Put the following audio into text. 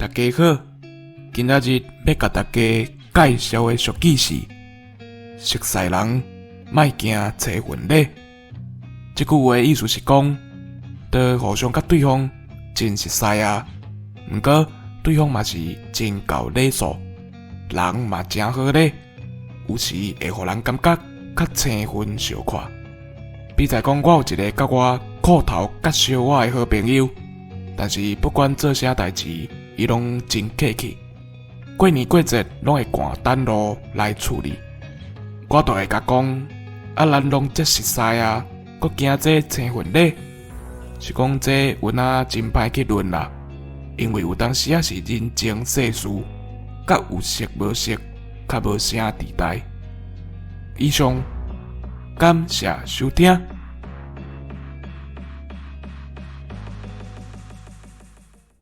大家好，今仔日要甲大家介绍的俗语是：熟识人莫惊找婚礼。这句话的意思是讲，在互相甲对方真熟识啊，毋过对方嘛是真够礼数，人嘛真好礼，有时会互人感觉较生分相看。比在讲我有一个甲我裤头甲小我的好朋友，但是不管做啥代志，伊拢真客气。过年过节拢会赶单路来处理。我就会甲讲，咱拢这熟识啊，搁惊这生婚礼，是讲这运啊真歹去论啦。因为有当时啊是人情世事，甲有熟无熟，较无啥地带。以上，感谢收听。